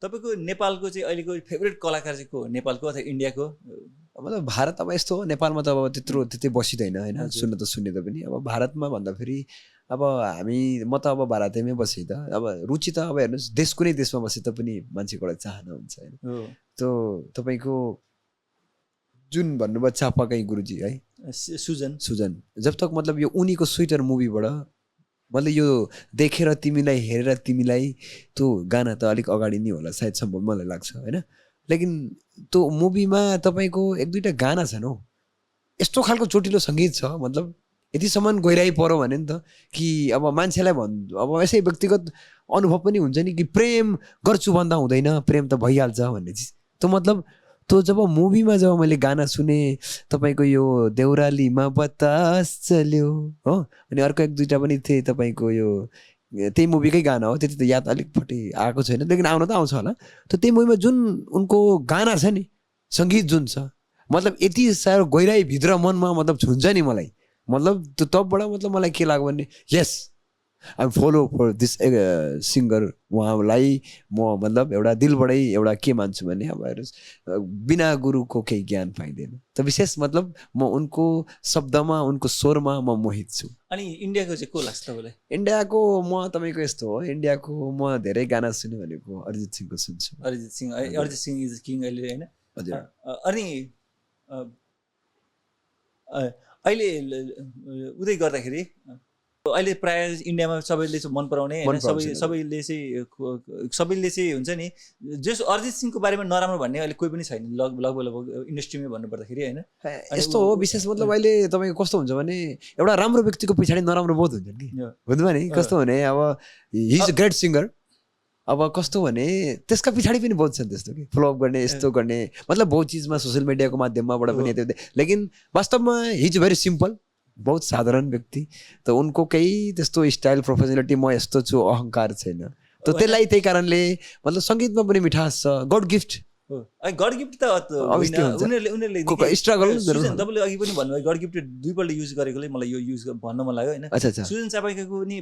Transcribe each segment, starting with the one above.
तपाईको नेपालको चाहिँ अहिलेको फेभरेट कलाकार चाहिँ को हो नेपालको अथवा इन्डियाको? मतलब भारत अब यस्तो हो, नेपालमा त अब त्यति बसिँदैन होइन, सुन्न त सुन्ने त पनि। अब भारतमा भन्दाखेरि अब म त अब भारतमै बसेँ त। अब रुचि त अब हेर्नुहोस्, देश कुनै देशमा बसे त पनि मान्छेको एउटा चाहना हुन्छ होइन। त्यो तपाईँको जुन भन्नुभयो चापाकै गुरुजी है, सुजन जब तक मतलब यो उनीको स्वेटर मुभीबाट मतलब यो देखेर तिमीलाई हेरेर तिमीलाई त्यो गाना त अलिक अगाडि नै होला सायद सम्भव मलाई लाग्छ होइन। लेकिन त्यो मुभीमा तपाईँको एक दुईवटा गाना छन् हौ, यस्तो खालको चोटिलो सङ्गीत छ, मतलब यतिसम्म गइरहि पऱ्यो भने नि त कि अब मान्छेलाई अब यसै व्यक्तिगत अनुभव पनि हुन्छ नि कि प्रेम गर्छु भन्दा हुँदैन, प्रेम त भइहाल्छ भन्ने चिज। त्यो मतलब त्यो जब मुभीमा जब मैले गाना सुने तपाईँको यो देउरालीमा बतास चल्यो हो, अनि अर्को एक दुईवटा पनि थिए तपाईँको यो त्यही मुभीकै गाना हो, त्यति त याद अलिक फटी आएको छैन, लेकिन आउन त आउँछ होला। त त्यही मुभीमा जुन उनको गाना छ नि, सङ्गीत जुन छ, मतलब यति साह्रो गहिराई भित्र मनमा मतलब छुन्छ नि मलाई। मतलब त्यो तबबाट मतलब मलाई के लाग्यो भने yes I follow for this singer, उहाँलाई म मतलब एउटा दिलबाटै एउटा के मान्छु भने अब हेर्नुहोस्, बिना गुरुको केही ज्ञान पाइँदैन। त विशेष मतलब म उनको शब्दमा उनको स्वरमा म मोहित छु। अनि इन्डियाको चाहिँ को लाग्छ तपाईँलाई? इन्डियाको म तपाईँको यस्तो हो, इन्डियाको म धेरै गाना सुने भनेको अरिजित सिंहको सुन्छु। अरिजित सिंह इज किङ अहिले होइन। हजुर। अनि अहिले उदय गर्दाखेरि अहिले प्रायः इन्डियामा सबैले चाहिँ मन पराउने होइन, सबैले चाहिँ हुन्छ नि, जस अरिजित सिंहको बारेमा नराम्रो भन्ने अहिले कोही पनि छैन लगभग इन्डस्ट्रीमै भन्नुपर्दाखेरि होइन। यस्तो हो विशेष मतलब अहिले तपाईँको कस्तो हुन्छ भने एउटा राम्रो व्यक्तिको पछाडि नराम्रो बहुत हुन्छ नि, बुझ्नुभयो नि। कस्तो भने अब he is a great singer, अब कस्तो भने त्यसका पछाडि पनि बहुत छन् त्यस्तो कि फ्लप गर्ने यस्तो गर्ने, मतलब बहुत चिजमा सोसियल मिडियाको माध्यमबाट पनि यता। लेकिन वास्तवमा हि इज भेरी सिम्पल, बहुत साधारण व्यक्ति। त उनको केही त्यस्तो स्टाइल प्रोफेसनलिटी म यस्तो छु अहङ्कार छैन। त त्यसलाई त्यही कारणले मतलब सङ्गीतमा पनि मिठास छ, गड गिफ्ट। गड गिफ्ट त उनीहरूले स्ट्रगल तपाईँले अघि पनि भन्नुभयो गड गिफ्ट दुईपल्ट युज गरेकोले मलाई यो युज भन्न मन लाग्यो होइन। सुजन चापाको पनि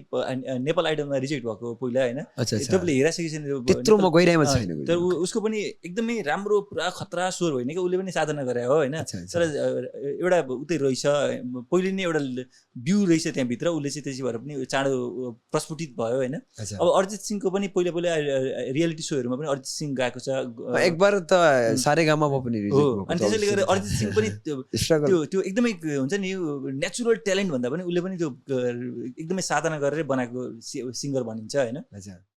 नेपाल आइडलमा रिजेक्ट भएको पहिला होइन, तपाईँले हेरिसकेपछि त्यत्रो म गइरहेमा छैन, तर उसको पनि एकदमै राम्रो पुरा खतरा स्वर होइन कि, उसले पनि साधना गरे हो होइन। तर एउटा उतै रहेछ पहिले नै एउटा बिउ रहेछ त्यहाँभित्र, उसले चाहिँ त्यसै भएर पनि चाँडो प्रस्फुटित भयो होइन। अब अरिजित सिंहको पनि पहिला रियालिटी सोहरूमा पनि अरिजित सिंह गएको छ एक बार त सारेगामा पनि हो। अनि त्यसैले गर्दा अरिजित सिंह पनि त्यो एकदमै हुन्छ नि नेचुरल ट्यालेन्ट भन्दा पनि उसले पनि त्यो एकदमै साधना गरेर बनाएको सिङ्गर भनिन्छ होइन।